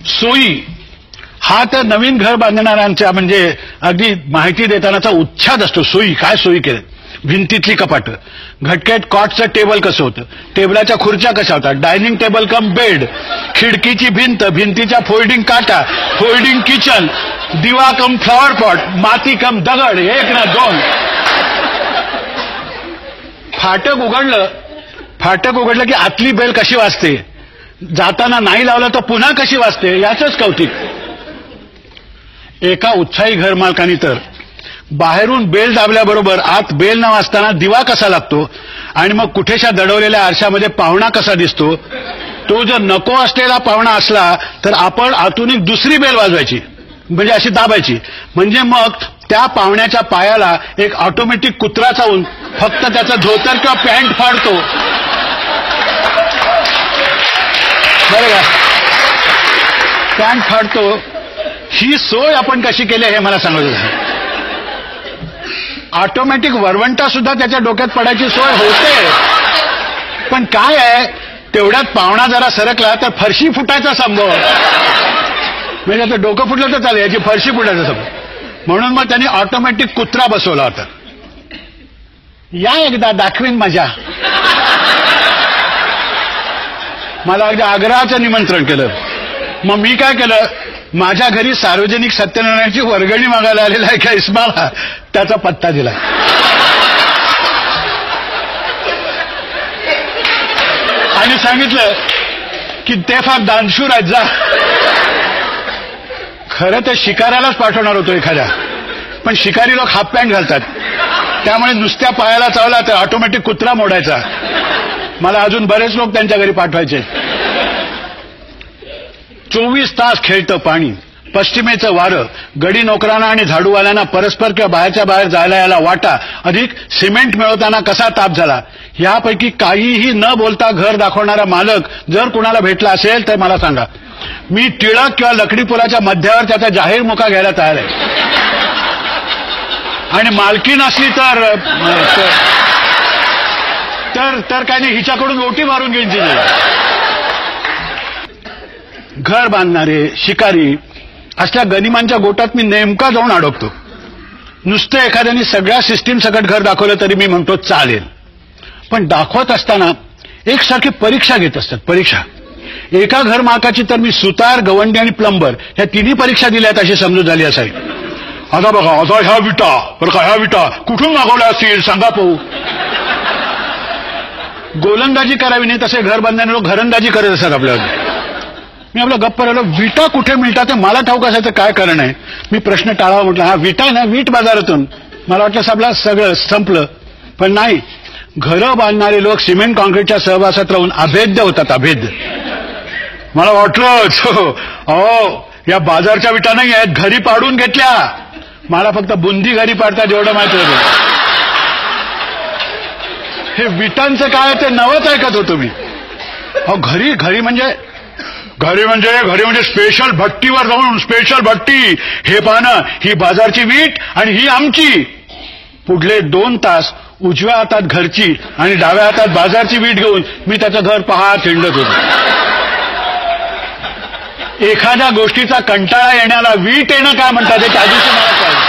सोयी हा तर नवीन घर बांधणाऱ्यांचा म्हणजे अगदी माहिती देतानाचा उच्छाद असतो. सोयी काय सोयी केल्या, भिंतीतली कपाटं, घटकेट कॉटचं टेबल कसं होतं, टेबलाच्या खुर्च्या कशा होतात, डायनिंग टेबल कम बेड, खिडकीची भिंत, भिंतीच्या फोल्डिंग काटा, फोल्डिंग किचन, दिवा कम फ्लॉवर पॉट, माती कम दगड, 1 ना 2. फाटक उघडलं की आतली बेल कशी वाजते, जाताना नाही लावलं तर पुन्हा कशी वाजते, याचंच कौतिक. एका उत्साही घरमालकानी तर बाहेरून बेल दाबल्याबरोबर आत बेल न वाजताना दिवा कसा लागतो आणि मग कुठेशा दडवलेल्या आरशामध्ये पाहुणा कसा दिसतो, तो जर नको असलेला पाहुणा असला तर आपण आतून एक दुसरी बेल वाजवायची, म्हणजे अशी दाबायची, म्हणजे मग त्या पाहुण्याच्या पायाला एक ऑटोमॅटिक कुत्रा चावून फक्त त्याचं धोतर किंवा पॅन्ट फाडतो. बरं का, पॅन्ट फाडतो. ही सोय आपण कशी केली हे मला सांगत होतं. ऑटोमॅटिक वरवंटा सुद्धा त्याच्या डोक्यात पडायची सोय होते. पण काय आहे, तेवढ्यात पाहुणा जरा सरकला तर फरशी फुटायचा संभव, म्हणजे आता डोकं फुटलं तर चालेल, याची फरशी फुटायचा संभव. म्हणून मग त्यांनी ऑटोमॅटिक कुत्रा बसवला होता. या एकदा दाखवीन मजा. मला अगदी आग्रहाचं निमंत्रण केलं. मग मी काय केलं, माझ्या घरी सार्वजनिक सत्यनारायणाची वर्गणी मागायला आलेला आहे का इस्माला, त्याचा पत्ता दिला आणि सांगितलं की ते फार दानशूर आहेत, जा. खरं तर शिकाऱ्यालाच पाठवणार होतो एखाद्या, पण शिकारी लोक हाफ पॅन्ट घालतात, त्यामुळे नुसत्या पायाला चावला तर ऑटोमॅटिक कुत्रा मोडायचा. मला अजून बरेच लोक त्यांच्या घरी पाठवायचे. 24 तास खेळतं पाणी, पश्चिमेचं वारं, गडी नोकरांना आणि झाडूवाल्यांना परस्पर किंवा बाहेरच्या बाहेर जायला यायला वाटा, अधिक सिमेंट मिळवताना कसा ताप झाला, यापैकी काहीही न बोलता घर दाखवणारा मालक जर कुणाला भेटला असेल तर मला सांगा. मी टिळक किंवा लकडी पुलाच्या मध्यावर त्याचा जाहीर मुका घ्यायला तयार आहे. आणि मालकी नसली तर काय नाही, हिच्याकडून ओटी मारून घेईन तिने. घर बांधणारे शिकारी असल्या गनिमांच्या गोटात मी नेमका जाऊन अडकतो. नुसतं एखाद्याने सगळ्या सिस्टीम सकट घर दाखवलं तरी मी म्हणतो चालेल, पण दाखवत असताना एकसारखी परीक्षा घेत असतात. परीक्षा एका घर मालकाची तर मी सुतार, गवंडी आणि प्लंबर ह्या तिन्ही परीक्षा दिल्यात अशी समजूत झाली असावी. आता बघा, आता ह्या विटा बरं का, ह्या विटा कुठून मागवल्या असतील सांगा पाहू. गोलंदाजी करावी नाही तसे घर बांधणारे लोक घरंदाजी करत असतात आपल्यावर. मी आपलं गप्प राहिलो, विटा कुठे मिळतात ते मला ठाऊक असायचं काय कारण आहे. मी प्रश्न टाळावा म्हटलं, हा विटा ना वीट बाजारातून. मला वाटलं आपला सगळं संपलं, पण नाही. घरं बांधणारे लोक सिमेंट कॉन्क्रीटच्या सहवासात राहून अभेद्य होतात, अभेद्य. मला वाटलंच हो या बाजारच्या विटा नाही आहेत, घरी पाडून घेतल्या. मला फक्त बुंदी घरी पाडतात एवढं माहिती होतं. हे विटांचं काय ते नवच ऐकत होतो मी. अहो घरी म्हणजे स्पेशल भट्टीवर जाऊन स्पेशल भट्टी, हे पाहणं, ही बाजारची वीट आणि ही आमची. पुढले 2 तास उजव्या हातात घरची आणि डाव्या हातात बाजारची वीट घेऊन मी त्याचं घर पाहत हिंडत होतो. एखाद्या गोष्टीचा कंटाळा येण्याला वीट येणं काय म्हणतात हे त्या दिवशी मला कळलं.